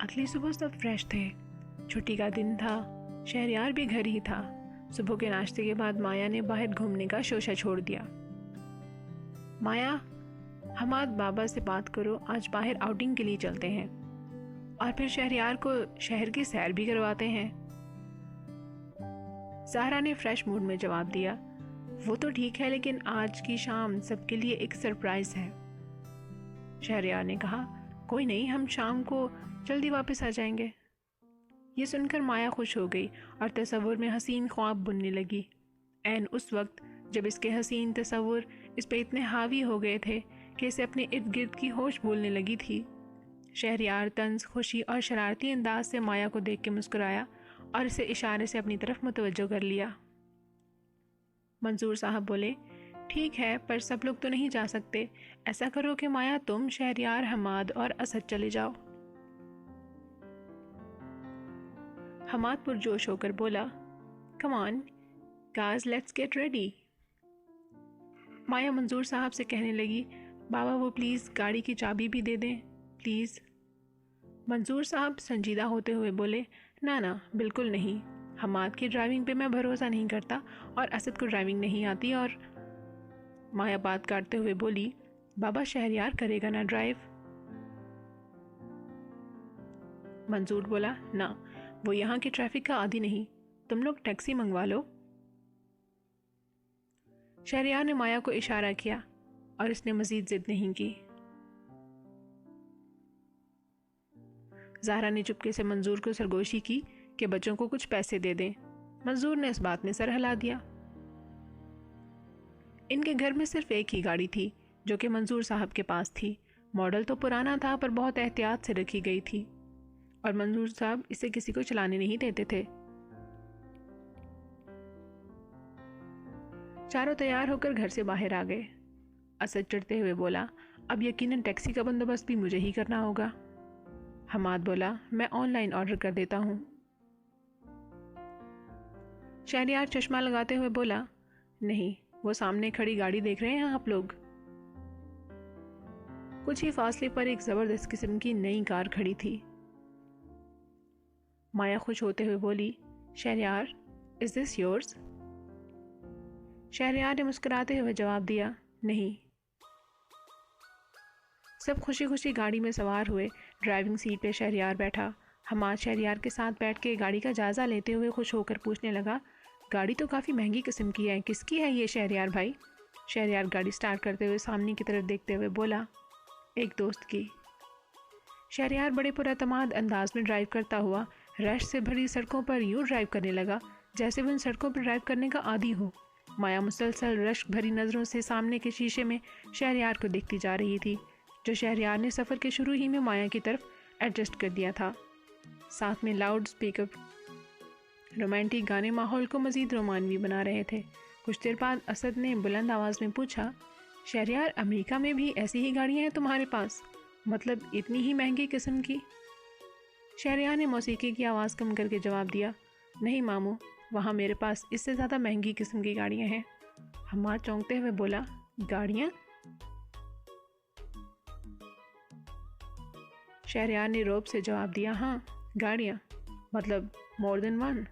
अगली सुबह सब फ्रेश थे। छुट्टी का दिन था, शहरयार भी घर ही था। सुबह के नाश्ते के बाद माया ने बाहर घूमने का शोशा छोड़ दिया। माया, हमाद बाबा से बात करो, आज बाहर आउटिंग के लिए चलते हैं और फिर शहरयार को शहर की सैर भी करवाते हैं। ज़हरा ने फ्रेश मूड में जवाब दिया, वो तो ठीक है, लेकिन आज की शाम सबके लिए एक सरप्राइज है। शहरयार ने कहा, कोई नहीं, हम शाम को जल्दी वापस आ जाएंगे। ये सुनकर माया खुश हो गई और तसव्वुर में हसीन ख्वाब बुनने लगी। ऐन उस वक्त जब इसके हसीन तसव्वुर इस पे इतने हावी हो गए थे कि इसे अपने इर्द गिर्द की होश भूलने लगी थी। शहरयार तंज, खुशी और शरारती अंदाज से माया को देख के मुस्कुराया और इसे इशारे से अपनी तरफ मुतवज्जो कर लिया। मंजूर साहब बोले, ठीक है, पर सब लोग तो नहीं जा सकते। ऐसा करो कि माया तुम, शहरयार, हमाद और असद चले जाओ। हमाद पुरजोश होकर बोला, come on guys, let's get ready. Maya Manzoor sahab से कहने लगी, बाबा वो प्लीज़ गाड़ी की चाबी भी दे दें प्लीज़। मंजूर साहब संजीदा होते हुए बोले, ना ना, बिल्कुल नहीं। हमाद की ड्राइविंग पे मैं भरोसा नहीं करता और असद को ड्राइविंग नहीं आती। और माया बात काटते हुए बोली, बाबा शहरयार करेगा ना ड्राइव। मंजूर बोला, ना, वो यहाँ की ट्रैफिक का आदी नहीं, तुम लोग टैक्सी मंगवा लो। शहरयार ने माया को इशारा किया और इसने मजीद जिद नहीं की। ज़हरा ने चुपके से मंजूर को सरगोशी की कि बच्चों को कुछ पैसे दे दें। मंजूर ने इस बात में सर हिला दिया। इनके घर में सिर्फ एक ही गाड़ी थी जो कि मंजूर साहब के पास थी। मॉडल तो पुराना था पर बहुत एहतियात से रखी गई थी और मंजूर साहब इसे किसी को चलाने नहीं देते थे। चारों तैयार होकर घर से बाहर आ गए। असद चढ़ते हुए बोला, अब यकीनन टैक्सी का बंदोबस्त भी मुझे ही करना होगा। हमाद बोला, मैं ऑनलाइन ऑर्डर कर देता हूँ। शहरयार चश्मा लगाते हुए बोला, नहीं, वो सामने खड़ी गाड़ी देख रहे हैं आप लोग? कुछ ही फासले पर एक जबरदस्त किस्म की नई कार खड़ी थी। माया खुश होते हुए बोली, Shahryar, is this yours? Shahryar ने मुस्कुराते हुए जवाब दिया, नहीं। सब खुशी खुशी गाड़ी में सवार हुए। ड्राइविंग सीट पे शहरयार बैठा। हमाद शहरयार के साथ बैठ के गाड़ी का जायज़ा लेते हुए खुश होकर पूछने लगा, गाड़ी तो काफ़ी महंगी किस्म की है, किसकी है ये शहरयार भाई? शहरयार गाड़ी स्टार्ट करते हुए सामने की तरफ देखते हुए बोला, एक दोस्त की। शहरयार बड़े पुरअतमाद अंदाज में ड्राइव करता हुआ रश से भरी सड़कों पर यूँ ड्राइव करने लगा जैसे वो इन सड़कों पर ड्राइव करने का आदी हो। माया मुसलसल रश भरी नज़रों से सामने के शीशे में शहरयार को देखती जा रही थी, जो शहरयार ने सफ़र के शुरू ही में माया की तरफ एडजस्ट कर दिया था। साथ में लाउड स्पीकर रोमांटिक गाने माहौल को मज़ीद रोमानवी बना रहे थे। कुछ देर बाद असद ने बुलंद आवाज़ में पूछा, शहरयार, अमेरिका में भी ऐसी ही गाड़ियाँ हैं तुम्हारे पास? मतलब इतनी ही महंगी किस्म की? शहरयार ने मौसीकी की आवाज़ कम करके जवाब दिया, नहीं मामू, वहाँ मेरे पास इससे ज़्यादा महंगी किस्म की गाड़ियाँ हैं। हमाद चौंकते हुए बोला, गाड़ियाँ? शहरयार ने रौब से जवाब दिया, हाँ, गाड़ियाँ, मतलब मोर देन वन।